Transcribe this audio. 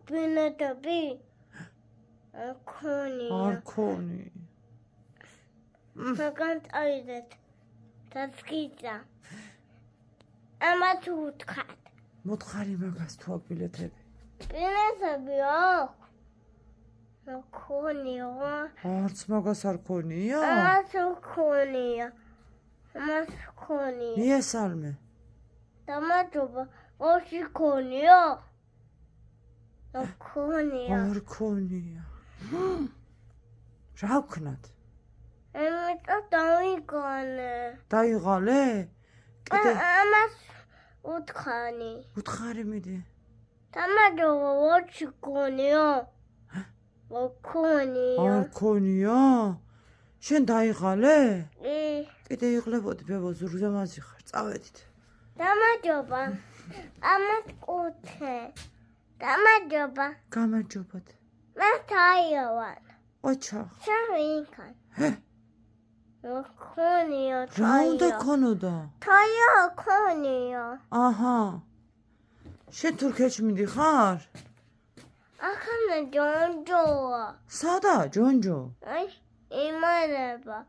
ბინადები არ ქონი. მაგან წაიდეთ დასკიცა ამათ უთხრათ მოთხარი მაგას თუ აქვს ბილეთები? ბინადები ქონია არც მაგას არ ქონია? ამათ ქონია მიესალმე. დამაჯობა ოში ქონია არ ქონია. რა ვქნათ? ამიტომ დავიგონე. დაიღალე? ამას უთხარი. უთხარი მიდი. დამაჯობა ოში ქონია. არ ქონია? შენ დაიღალე? კი. კიდე იღლებოდი ბებო ზურგზე მაზი ხარ. წავედით. დამაჯობა. ამათ კუთე. დამაჯობა. გამარჯობათ. მე თაიოვან. ოჩა. შევიქან. ქონია. რა უნდა ქონოდა? თაია ქონია. აჰა. შენ თურქეთში მიდიხარ? ახლა ჯონჯოა. სადა ჯონჯო? აი, იმარება.